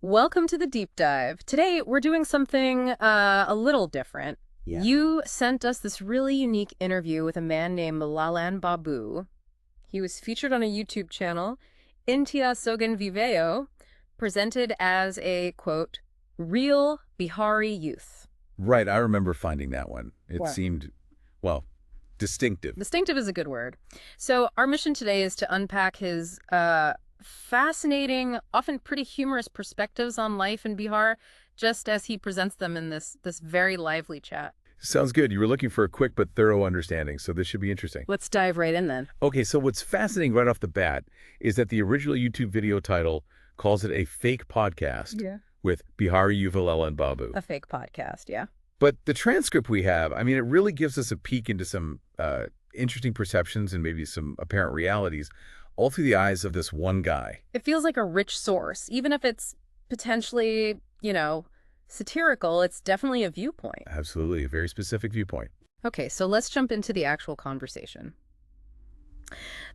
Welcome to the deep dive. Today, we're doing something a little different. Yeah. You sent us this really unique interview with a man named Lalan Babu. He was featured on a YouTube channel, Intia Sogan Viveo, presented as a, quote, real Bihari youth. Right, I remember finding that one. It What? seemed, well, distinctive. Distinctive is a good word. So our mission today is to unpack his fascinating, often pretty humorous perspectives on life in Bihar, just as he presents them in this very lively chat. Sounds good. You were looking for a quick but thorough understanding, so this should be interesting. Let's dive right in then. Okay, so what's fascinating right off the bat is that the original YouTube video title calls it a fake podcast Yeah. with Bihari Yuvalel and Babu. A fake podcast, yeah. But the transcript we have, I mean, it really gives us a peek into some interesting perceptions and maybe some apparent realities, all through the eyes of this one guy. It feels like a rich source. Even if it's potentially, satirical, it's definitely a viewpoint. Absolutely, a very specific viewpoint. Okay, so let's jump into the actual conversation.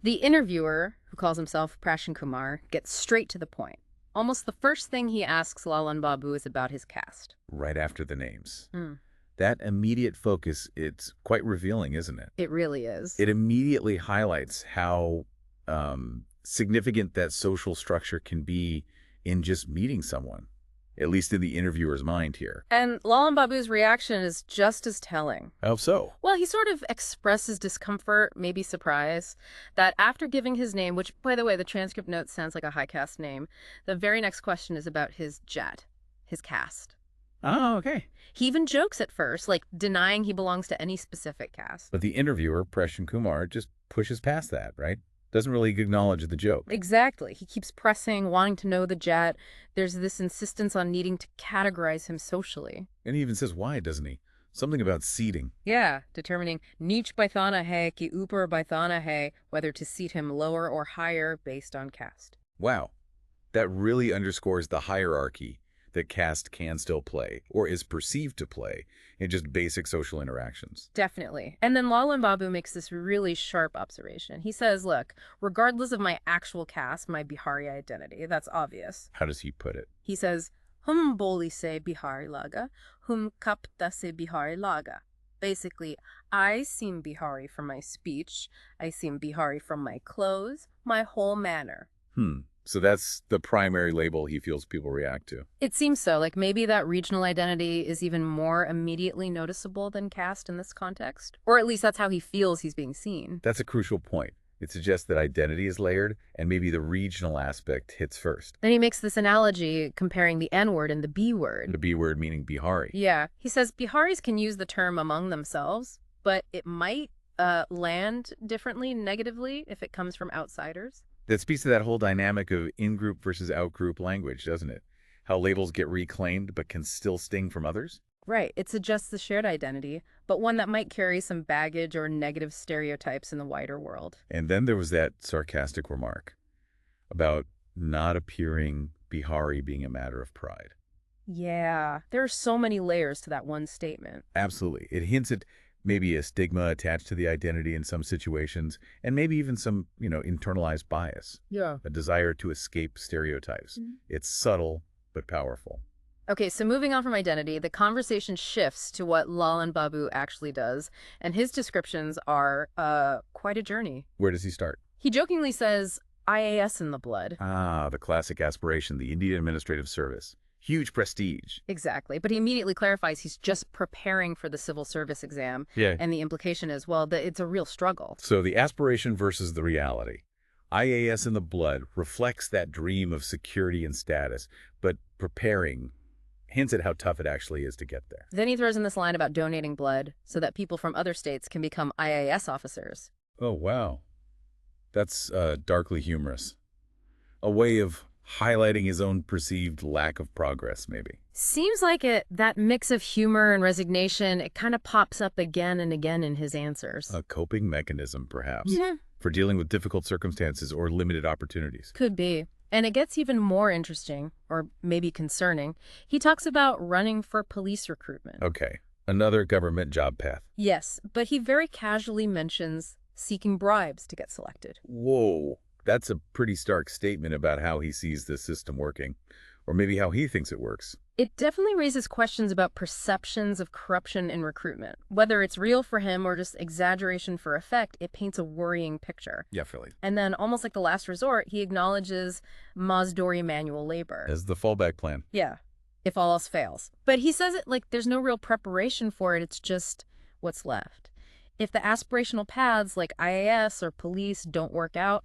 The interviewer, who calls himself Prashan Kumar, gets straight to the point. Almost the first thing he asks Lalan Babu is about his caste. Right after the names. Hmm. That immediate focus, it's quite revealing, isn't it? It really is. It immediately highlights how significant that social structure can be in just meeting someone, at least in the interviewer's mind here. And Lalan Babu's reaction is just as telling. How so? Well, he sort of expresses discomfort, maybe surprise, that after giving his name, which, by the way, the transcript note sounds like a high caste name, the very next question is about his jat, his caste. Oh, okay. He even jokes at first, like denying he belongs to any specific caste. But the interviewer, Prashan Kumar, just pushes past that, right? Doesn't really acknowledge the joke. Exactly. He keeps pressing, wanting to know the jat. There's this insistence on needing to categorize him socially. And he even says why, doesn't he? Something about seating. Yeah, determining niche baithana hai ki upar baithana hai, whether to seat him lower or higher based on caste. Wow. That really underscores the hierarchy that caste can still play, or is perceived to play, in just basic social interactions. Definitely. And then Lalan Babu makes this really sharp observation. He says, look, regardless of my actual caste, my Bihari identity, that's obvious. How does he put it? He says, hum boli se Bihari laga, hum kapta se Bihari laga. Basically, I seem Bihari from my speech, I seem Bihari from my clothes, my whole manner. So that's the primary label he feels people react to. It seems so. Like maybe that regional identity is even more immediately noticeable than caste in this context. Or at least that's how he feels he's being seen. That's a crucial point. It suggests that identity is layered, and maybe the regional aspect hits first. Then he makes this analogy comparing the N-word and the B-word. The B word meaning Bihari. Yeah. He says Biharis can use the term among themselves, but it might land differently, negatively, if it comes from outsiders. That speaks to that whole dynamic of in-group versus out-group language, doesn't it? How labels get reclaimed but can still sting from others? Right. It suggests the shared identity, but one that might carry some baggage or negative stereotypes in the wider world. And then there was that sarcastic remark about not appearing Bihari being a matter of pride. Yeah. There are so many layers to that one statement. Absolutely. It hints at maybe a stigma attached to the identity in some situations, and maybe even some, internalized bias, Yeah. a desire to escape stereotypes. It's subtle, but powerful. Okay, so moving on from identity, the conversation shifts to what Lalan Babu actually does, and his descriptions are quite a journey. Where does he start? He jokingly says, IAS in the blood. Ah, the classic aspiration, the Indian Administrative Service. Huge prestige. Exactly, but he immediately clarifies he's just preparing for the civil service exam, Yeah. and the implication is, well, that it's a real struggle. So the aspiration versus the reality. IAS in the blood reflects that dream of security and status, but preparing hints at how tough it actually is to get there. Then he throws in this line about donating blood so that people from other states can become IAS officers. Oh, wow. That's darkly humorous. A way of highlighting his own perceived lack of progress, maybe. Seems like it, that mix of humor and resignation, it kind of pops up again and again in his answers. A coping mechanism, perhaps, Yeah. for dealing with difficult circumstances or limited opportunities. Could be. And it gets even more interesting, or maybe concerning. He talks about running for police recruitment. Okay, another government job path. Yes, but he very casually mentions seeking bribes to get selected. Whoa, that's a pretty stark statement about how he sees the system working. Or maybe how he thinks it works. It definitely raises questions about perceptions of corruption in recruitment. Whether it's real for him or just exaggeration for effect, it paints a worrying picture. Yeah, Philly. And then, almost like the last resort, he acknowledges Mazdori manual labor. As the fallback plan. Yeah, if all else fails. But he says it like there's no real preparation for it, it's just what's left. If the aspirational paths like IAS or police don't work out,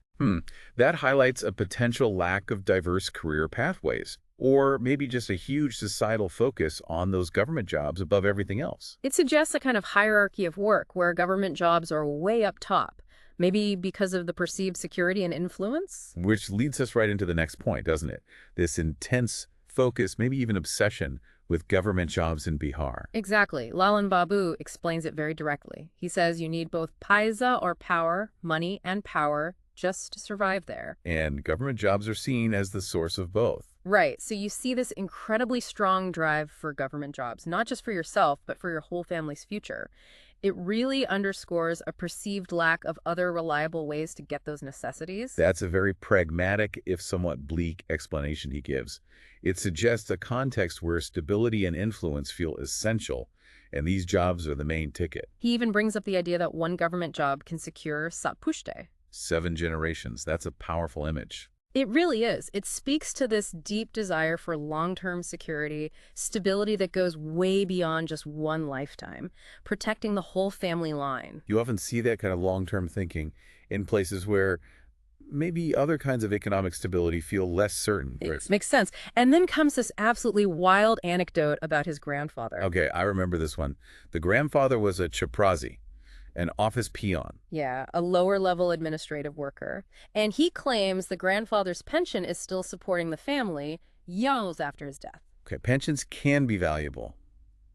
That highlights a potential lack of diverse career pathways, or maybe just a huge societal focus on those government jobs above everything else. it suggests a kind of hierarchy of work where government jobs are way up top, maybe because of the perceived security and influence? Which leads us right into the next point, doesn't it? This intense focus, maybe even obsession, with government jobs in Bihar. Exactly. Lalan Babu explains it very directly. He says you need both paisa or power, money and power, just to survive there. And government jobs are seen as the source of both. Right. So you see this incredibly strong drive for government jobs, not just for yourself, but for your whole family's future. It really underscores a perceived lack of other reliable ways to get those necessities. That's a very pragmatic, if somewhat bleak, explanation he gives. It suggests a context where stability and influence feel essential, and these jobs are the main ticket. He even brings up the idea that one government job can secure Satpushte. 7 generations, that's a powerful image. It really is. It speaks to this deep desire for long-term security, stability that goes way beyond just one lifetime, protecting the whole family line. You often see that kind of long-term thinking in places where maybe other kinds of economic stability feel less certain. It makes sense. And then comes this absolutely wild anecdote about his grandfather. Okay, I remember this one. The grandfather was a chaprazi, an office peon. Yeah, a lower-level administrative worker. And he claims the grandfather's pension is still supporting the family years after his death. Okay, pensions can be valuable,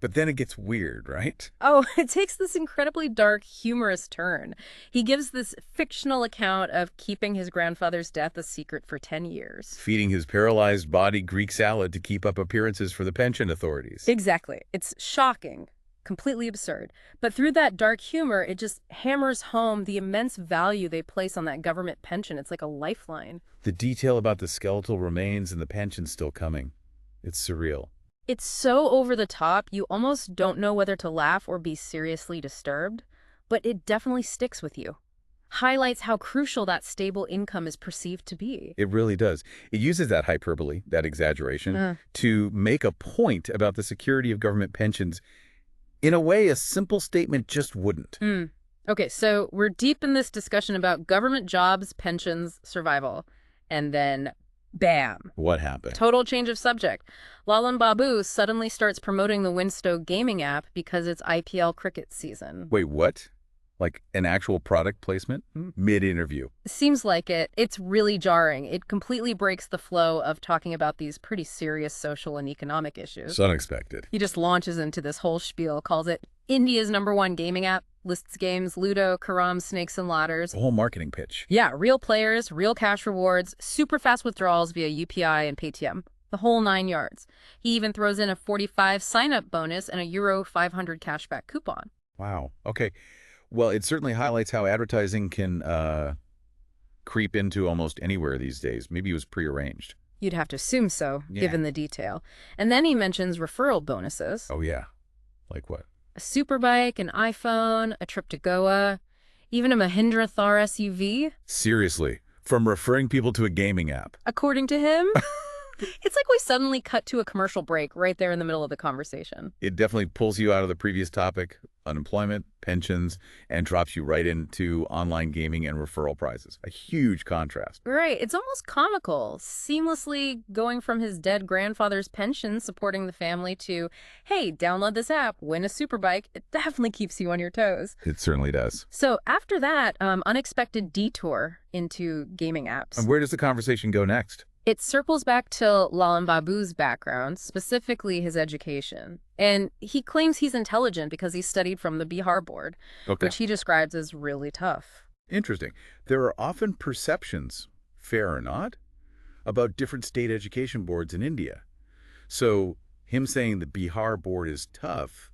but then it gets weird, right? Oh, it takes this incredibly dark, humorous turn. He gives this fictional account of keeping his grandfather's death a secret for 10 years. Feeding his paralyzed body Greek salad to keep up appearances for the pension authorities. Exactly. It's shocking, completely absurd. But through that dark humor, it just hammers home the immense value they place on that government pension. It's like a lifeline. The detail about the skeletal remains and the pension still coming. It's surreal. It's so over the top, you almost don't know whether to laugh or be seriously disturbed, but it definitely sticks with you. Highlights how crucial that stable income is perceived to be. It really does. It uses that hyperbole, that exaggeration, to make a point about the security of government pensions in a way a simple statement just wouldn't. Okay, so we're deep in this discussion about government jobs, pensions, survival, and then bam. What happened? Total change of subject. Lalan Babu suddenly starts promoting the Winstow gaming app because it's IPL cricket season. Wait, what? Like an actual product placement? Mid-interview. Seems like it. It's really jarring. It completely breaks the flow of talking about these pretty serious social and economic issues. It's unexpected. He just launches into this whole spiel, calls it India's #1 gaming app, lists games, Ludo, Carom, Snakes and Ladders. The whole marketing pitch. Yeah, real players, real cash rewards, super fast withdrawals via UPI and Paytm. The whole 9 yards. He even throws in a 45 sign-up bonus and a Euro 500 cashback coupon. Wow. Okay. Well, it certainly highlights how advertising can creep into almost anywhere these days. Maybe it was prearranged. You'd have to assume so, Yeah. given the detail. And then he mentions referral bonuses. Oh, yeah. Like what? A superbike, an iPhone, a trip to Goa, even a Mahindra Thar SUV. Seriously. From referring people to a gaming app. According to him, it's like we suddenly cut to a commercial break right there in the middle of the conversation. It definitely pulls you out of the previous topic, unemployment, pensions, and drops you right into online gaming and referral prizes. A huge contrast. Right. It's almost comical, seamlessly going from his dead grandfather's pension supporting the family to, hey, download this app, win a superbike. It definitely keeps you on your toes. It certainly does. So after that, unexpected detour into gaming apps. And where does the conversation go next? It circles back to Lalan Babu's background, specifically his education. And he claims he's intelligent because he studied from the Bihar board, which he describes as really tough. Interesting. There are often perceptions, fair or not, about different state education boards in India. So him saying the Bihar board is tough,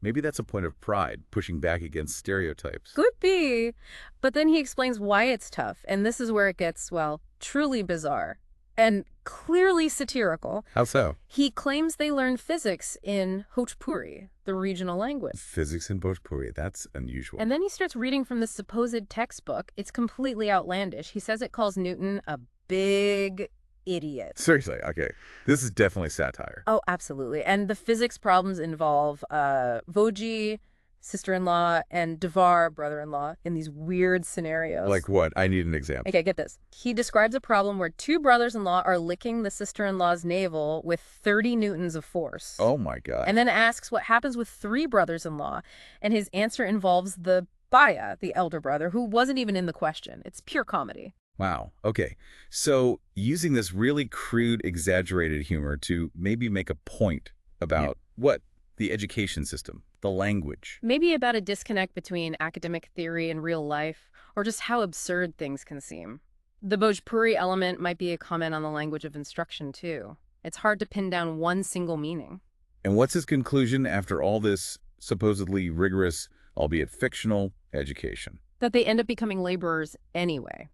maybe that's a point of pride, pushing back against stereotypes. Could be. But then he explains why it's tough. And this is where it gets, well, truly bizarre. and clearly satirical. How so? He claims they learn physics in Bhojpuri, the regional language. Physics in Bhojpuri, that's unusual. And then he starts reading from the supposed textbook. It's completely outlandish. He says it calls Newton a big idiot. Seriously, okay. This is definitely satire. Oh, absolutely. And the physics problems involve Voji, sister-in-law, and Devar, brother-in-law, in these weird scenarios. Like what? I need an example. Okay, get this. He describes a problem where two brothers-in-law are licking the sister-in-law's navel with 30 newtons of force. Oh my God. And then asks what happens with three brothers-in-law, and his answer involves the Baya, the elder brother, who wasn't even in the question. It's pure comedy. Wow. Okay. So using this really crude, exaggerated humor to maybe make a point about what? The education system, the language. Maybe about a disconnect between academic theory and real life, or just how absurd things can seem. The Bhojpuri element might be a comment on the language of instruction, too. It's hard to pin down one single meaning. And what's his conclusion after all this supposedly rigorous, albeit fictional, education? That they end up becoming laborers anyway.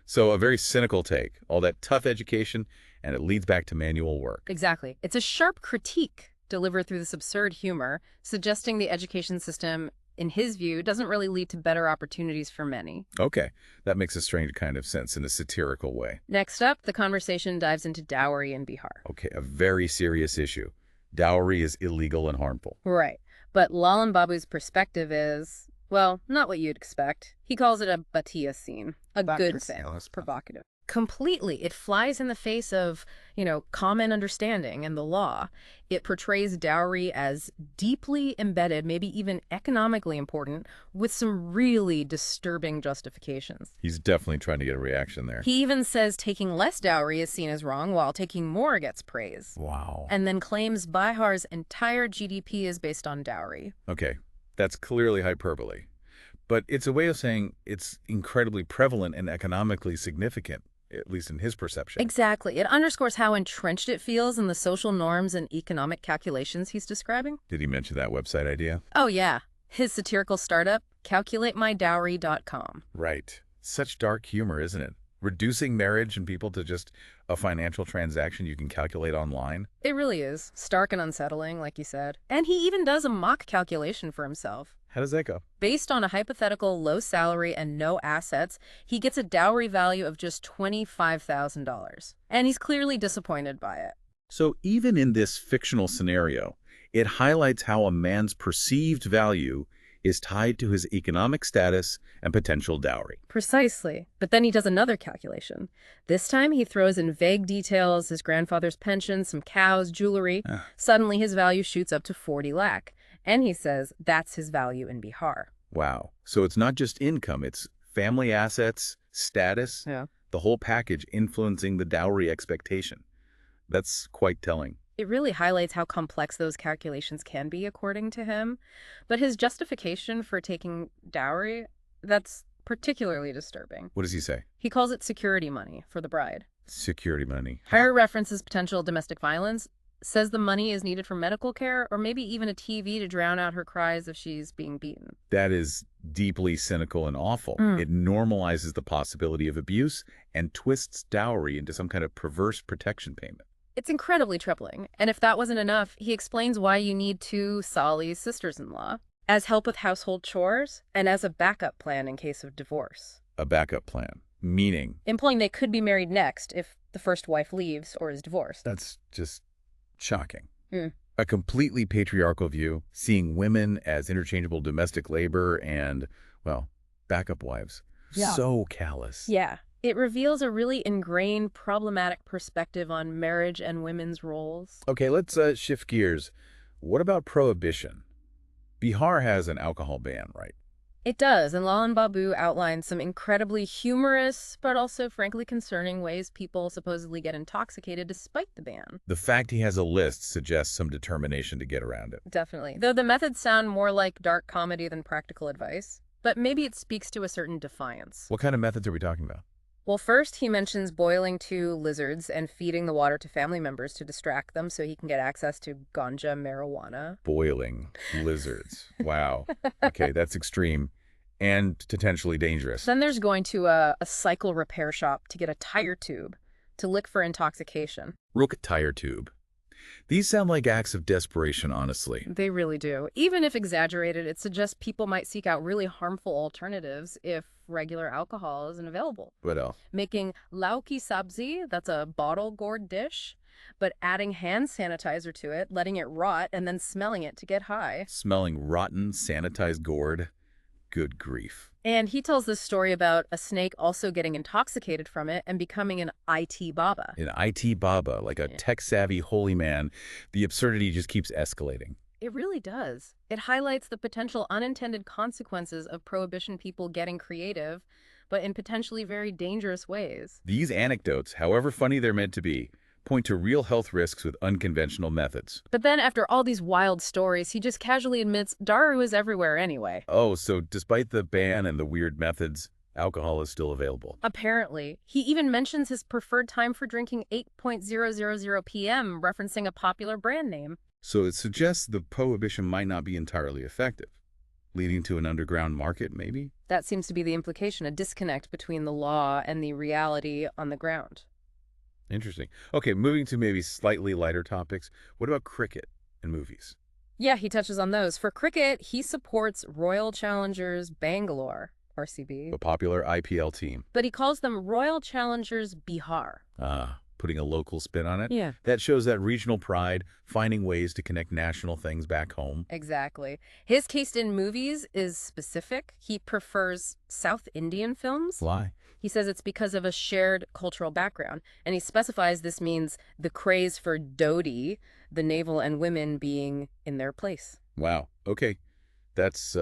So a very cynical take. All that tough education, and it leads back to manual work. Exactly. It's a sharp critique delivered through this absurd humor, suggesting the education system, in his view, doesn't really lead to better opportunities for many. Okay, that makes a strange kind of sense in a satirical way. Next up, the conversation dives into dowry in Bihar. Okay, a very serious issue. Dowry is illegal and harmful. Right. But Lalan Babu's perspective is, well, not what you'd expect. He calls it a batiya scene, a good thing. Provocative. Completely. It flies in the face of, common understanding and the law. It portrays dowry as deeply embedded, maybe even economically important, with some really disturbing justifications. He's definitely trying to get a reaction there. He even says taking less dowry is seen as wrong, while taking more gets praise. Wow. And then claims Bihar's entire GDP is based on dowry. Okay, that's clearly hyperbole. But it's a way of saying it's incredibly prevalent and economically significant, at least in his perception. Exactly. It underscores how entrenched it feels in the social norms and economic calculations he's describing. Did he mention that website idea? Oh, yeah. His satirical startup, calculatemydowry.com. Right. Such dark humor, isn't it? Reducing marriage and people to just a financial transaction you can calculate online. It really is. Stark and unsettling, like you said. And he even does a mock calculation for himself. How does that go? Based on a hypothetical low salary and no assets, he gets a dowry value of just $25,000. And he's clearly disappointed by it. So even in this fictional scenario, it highlights how a man's perceived value is tied to his economic status and potential dowry. Precisely. But then he does another calculation. This time he throws in vague details, his grandfather's pension, some cows, jewelry. Suddenly his value shoots up to 40 lakh. And he says that's his value in Bihar. Wow. So it's not just income, it's family assets, status, the whole package influencing the dowry expectation. That's quite telling. It really highlights how complex those calculations can be, according to him. But his justification for taking dowry, that's particularly disturbing. What does he say? He calls it security money for the bride. Security money. Hire references potential domestic violence, says the money is needed for medical care, or maybe even a TV to drown out her cries if she's being beaten. That is deeply cynical and awful. It normalizes the possibility of abuse and twists dowry into some kind of perverse protection payment. It's incredibly troubling. And if that wasn't enough, he explains why you need two Sali's sisters-in-law, as help with household chores and as a backup plan in case of divorce. A backup plan, meaning? Implying they could be married next if the first wife leaves or is divorced. That's just shocking. A completely patriarchal view, seeing women as interchangeable domestic labor and, well, backup wives. So callous. Yeah. It reveals a really ingrained, problematic perspective on marriage and women's roles. Okay, let's shift gears. What about prohibition? Bihar has an alcohol ban, right? It does, and Lalan Babu outlines some incredibly humorous, but also frankly concerning ways people supposedly get intoxicated despite the ban. The fact he has a list suggests some determination to get around it. Definitely. Though the methods sound more like dark comedy than practical advice. But maybe it speaks to a certain defiance. What kind of methods are we talking about? Well, first he mentions boiling two lizards and feeding the water to family members to distract them so he can get access to ganja marijuana. Boiling lizards. Wow. Okay, that's extreme and potentially dangerous. Then there's going to a cycle repair shop to get a tire tube to lick for intoxication. Rook tire tube. These sound like acts of desperation, honestly. They really do. Even if exaggerated, it suggests people might seek out really harmful alternatives if regular alcohol isn't available. What else? Making lauki sabzi, that's a bottle gourd dish, but adding hand sanitizer to it, letting it rot, and then smelling it to get high. Smelling rotten, sanitized gourd. Good grief. And he tells this story about a snake also getting intoxicated from it and becoming an IT Baba. An IT Baba, like a tech-savvy holy man, the absurdity just keeps escalating. It really does. It highlights the potential unintended consequences of Prohibition people getting creative, but in potentially very dangerous ways. These anecdotes, however funny they're meant to be, point to real health risks with unconventional methods. But then after all these wild stories, he just casually admits Daru is everywhere anyway. Oh, so despite the ban and the weird methods, alcohol is still available. Apparently. He even mentions his preferred time for drinking 8:000 p.m., referencing a popular brand name. So it suggests the prohibition might not be entirely effective, leading to an underground market, maybe? That seems to be the implication, a disconnect between the law and the reality on the ground. Interesting. Okay, moving to maybe slightly lighter topics. What about cricket and movies? Yeah, he touches on those. For cricket, he supports Royal Challengers Bangalore, RCB. A popular IPL team. But he calls them Royal Challengers Bihar. Putting a local spin on it. Yeah. That shows that regional pride, finding ways to connect national things back home. Exactly. His taste in movies is specific. He prefers South Indian films. Why? He says it's because of a shared cultural background, and he specifies this means the craze for dhoti, the navel and women being in their place. Wow. Okay. That's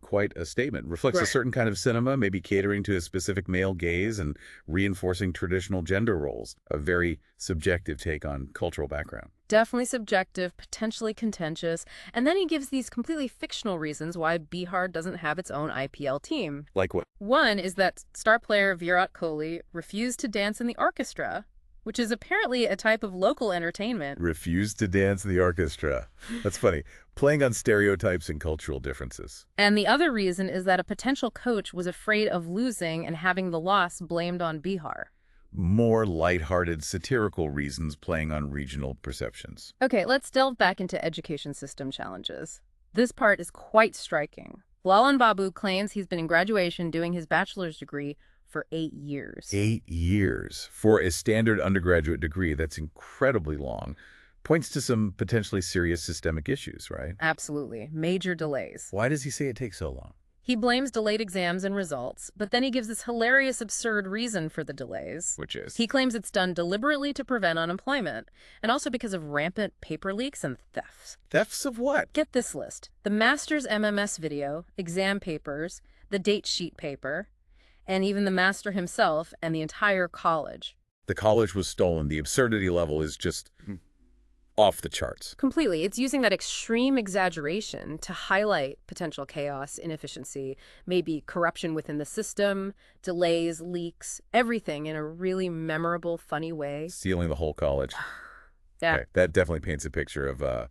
quite a statement. Reflects a Right. certain kind of cinema, maybe catering to a specific male gaze and reinforcing traditional gender roles. A very subjective take on cultural background. Definitely subjective, potentially contentious, and then he gives these completely fictional reasons why Bihar doesn't have its own IPL team. Like what? One is that star player Virat Kohli refused to dance in the orchestra, which is apparently a type of local entertainment. Refused to dance in the orchestra. That's funny. Playing on stereotypes and cultural differences. And the other reason is that a potential coach was afraid of losing and having the loss blamed on Bihar. More lighthearted, satirical reasons playing on regional perceptions. Okay, let's delve back into education system challenges. This part is quite striking. Lalan Babu claims he's been in graduation doing his bachelor's degree for 8 years. 8 years for a standard undergraduate degree. That's incredibly long. Points to some potentially serious systemic issues, right? Absolutely. Major delays. Why does he say it takes so long? He blames delayed exams and results, but then he gives this hilarious, absurd reason for the delays. Which is? He claims it's done deliberately to prevent unemployment, and also because of rampant paper leaks and thefts. Thefts of what? Get this list. The master's MMS video, exam papers, the date sheet paper, and even the master himself and the entire college. The college was stolen. The absurdity level is just off the charts. Completely. It's using that extreme exaggeration to highlight potential chaos, inefficiency, maybe corruption within the system, delays, leaks, everything in a really memorable, funny way. Stealing the whole college. Yeah. Okay, that definitely paints a picture of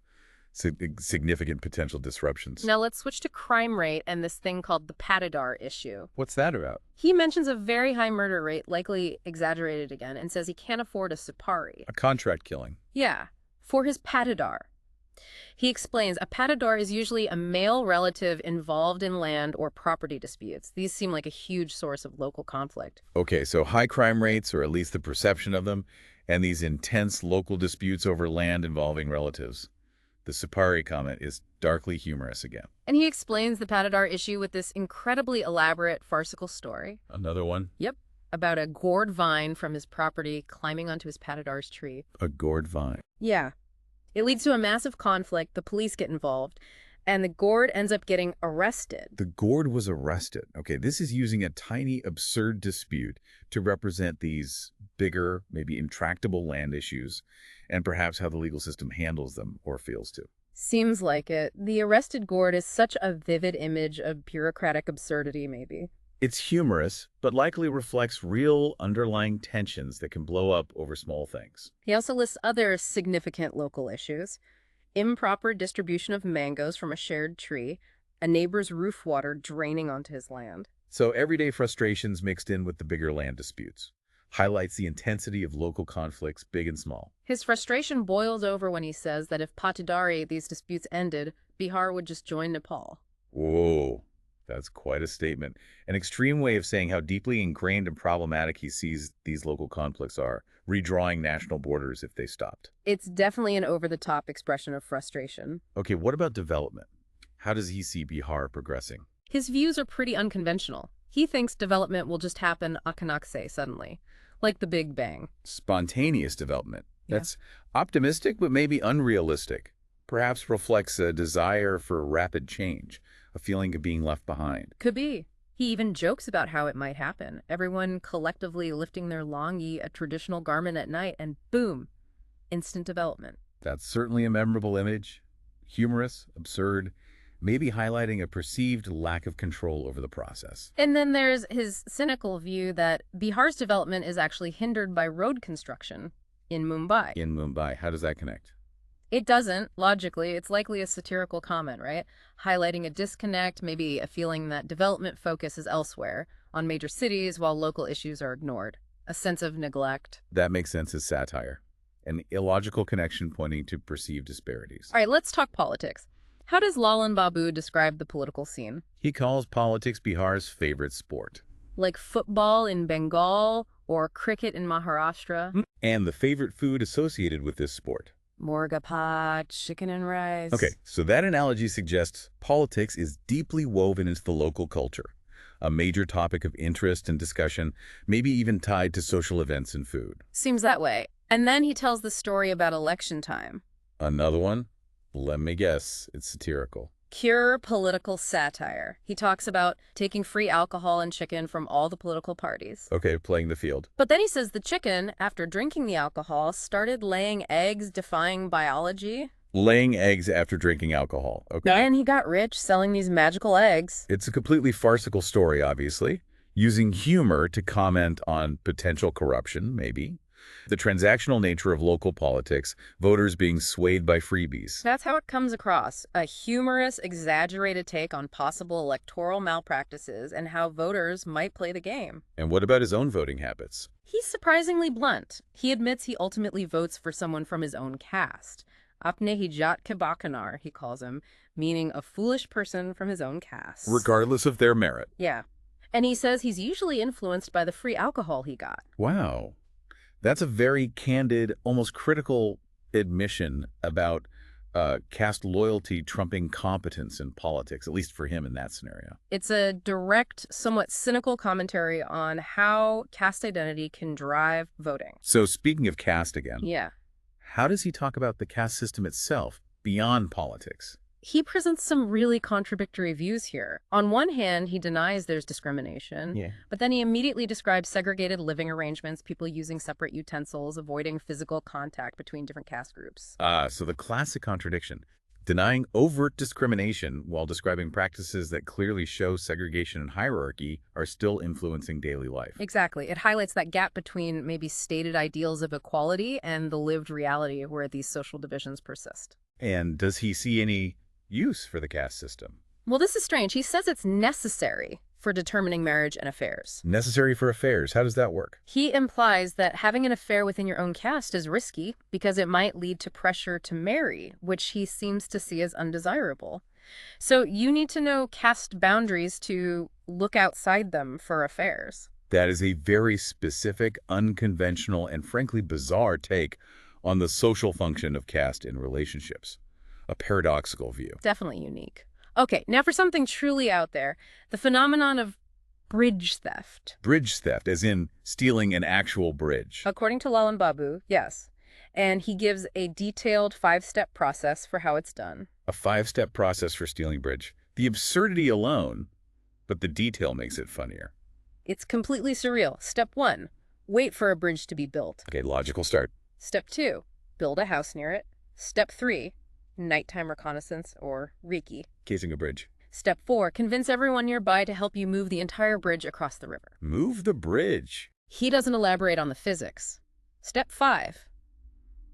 significant potential disruptions. Now let's switch to crime rate and this thing called the Patidar issue. What's that about? He mentions a very high murder rate, likely exaggerated again, and says he can't afford a Sipari. A contract killing. Yeah, for his Patidar. He explains a Patidar is usually a male relative involved in land or property disputes. These seem like a huge source of local conflict. Okay, so high crime rates, or at least the perception of them, and these intense local disputes over land involving relatives. The Sipari comment is darkly humorous again. And he explains the Patidar issue with this incredibly elaborate, farcical story. Another one? Yep, about a gourd vine from his property climbing onto his Patidar's tree. A gourd vine. Yeah. It leads to a massive conflict, the police get involved, and the gourd ends up getting arrested. The gourd was arrested. Okay, this is using a tiny, absurd dispute to represent these bigger, maybe intractable land issues, and perhaps how the legal system handles them or fails to. Seems like it. The arrested gourd is such a vivid image of bureaucratic absurdity, maybe. It's humorous, but likely reflects real underlying tensions that can blow up over small things. He also lists other significant local issues. Improper distribution of mangoes from a shared tree, a neighbor's roof water draining onto his land. So everyday frustrations mixed in with the bigger land disputes. Highlights the intensity of local conflicts, big and small. His frustration boils over when he says that if Patidari these disputes ended, Bihar would just join Nepal. Whoa, that's quite a statement. An extreme way of saying how deeply ingrained and problematic he sees these local conflicts are, redrawing national borders if they stopped. It's definitely an over-the-top expression of frustration. Okay, what about development? How does he see Bihar progressing? His views are pretty unconventional. He thinks development will just happen akanakse suddenly, like the Big Bang. Spontaneous development. Yeah. That's optimistic, but maybe unrealistic. Perhaps reflects a desire for rapid change, a feeling of being left behind. Could be. He even jokes about how it might happen. Everyone collectively lifting their longi, a traditional garment at night, and boom, instant development. That's certainly a memorable image. Humorous, absurd, maybe highlighting a perceived lack of control over the process. And then there's his cynical view that Bihar's development is actually hindered by road construction in Mumbai. In Mumbai, how does that connect? It doesn't, logically. It's likely a satirical comment, right? Highlighting a disconnect, maybe a feeling that development focus is elsewhere, on major cities while local issues are ignored. A sense of neglect. That makes sense as satire. An illogical connection pointing to perceived disparities. All right, let's talk politics. How does Lalan Babu describe the political scene? He calls politics Bihar's favorite sport. Like football in Bengal or cricket in Maharashtra? And the favorite food associated with this sport. Morga pot, chicken and rice. Okay, so that analogy suggests politics is deeply woven into the local culture, a major topic of interest and discussion, maybe even tied to social events and food. Seems that way. And then he tells the story about election time. Another one? Let me guess, it's satirical. Pure political satire. He talks about taking free alcohol and chicken from all the political parties. Okay, playing the field. But then he says the chicken, after drinking the alcohol, started laying eggs defying biology. Laying eggs after drinking alcohol. Okay. And he got rich selling these magical eggs. It's a completely farcical story, obviously, using humor to comment on potential corruption, maybe. The transactional nature of local politics, voters being swayed by freebies. That's how it comes across. A humorous, exaggerated take on possible electoral malpractices and how voters might play the game. And what about his own voting habits? He's surprisingly blunt. He admits he ultimately votes for someone from his own caste. Apne hijat ke bakanar, he calls him, meaning a foolish person from his own caste. Regardless of their merit. Yeah. And he says he's usually influenced by the free alcohol he got. Wow. That's a very candid, almost critical admission about caste loyalty trumping competence in politics, at least for him in that scenario. It's a direct, somewhat cynical commentary on how caste identity can drive voting. So speaking of caste again, Yeah. how does he talk about the caste system itself beyond politics? He presents some really contradictory views here. On one hand, he denies there's discrimination, but then he immediately describes segregated living arrangements, people using separate utensils, avoiding physical contact between different caste groups. So the classic contradiction, denying overt discrimination while describing practices that clearly show segregation and hierarchy are still influencing daily life. Exactly. It highlights that gap between maybe stated ideals of equality and the lived reality where these social divisions persist. And does he see any use for the caste system? Well, this is strange. He says it's necessary for determining marriage and affairs. Necessary for affairs. How does that work? He implies that having an affair within your own caste is risky because it might lead to pressure to marry, which he seems to see as undesirable. So you need to know caste boundaries to look outside them for affairs. That is a very specific, unconventional, and frankly bizarre take on the social function of caste in relationships. A paradoxical view. Definitely unique. Okay, now for something truly out there, the phenomenon of bridge theft. Bridge theft, as in stealing an actual bridge. According to Lalan Babu, yes. And he gives a detailed 5-step process for how it's done. A 5-step process for stealing bridge. The absurdity alone, but the detail makes it funnier. It's completely surreal. Step 1, wait for a bridge to be built. Okay, logical start. Step 2, build a house near it. Step 3, nighttime reconnaissance, or Reiki. Casing a bridge. Step 4, convince everyone nearby to help you move the entire bridge across the river. Move the bridge. He doesn't elaborate on the physics. Step 5,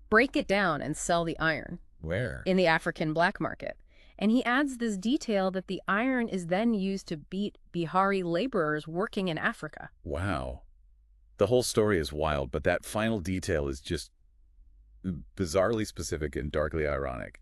break it down and sell the iron. Where? In the African black market. And he adds this detail that the iron is then used to beat Bihari laborers working in Africa. Wow. The whole story is wild, but that final detail is just bizarrely specific and darkly ironic.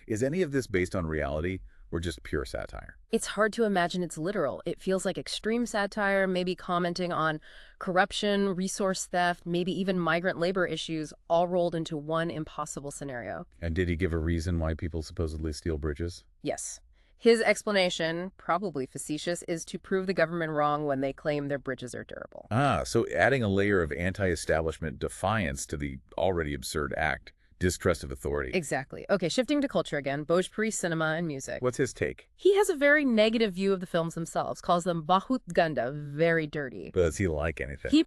Is any of this based on reality or just pure satire? It's hard to imagine it's literal. It feels like extreme satire, maybe commenting on corruption, resource theft, maybe even migrant labor issues, all rolled into one impossible scenario. And did he give a reason why people supposedly steal bridges? Yes. His explanation, probably facetious, is to prove the government wrong when they claim their bridges are durable. Ah, so adding a layer of anti-establishment defiance to the already absurd act, distrust of authority. Exactly. Okay, shifting to culture again, Bhojpuri cinema and music. What's his take? He has a very negative view of the films themselves, calls them bahut ganda, very dirty. Does he like anything? He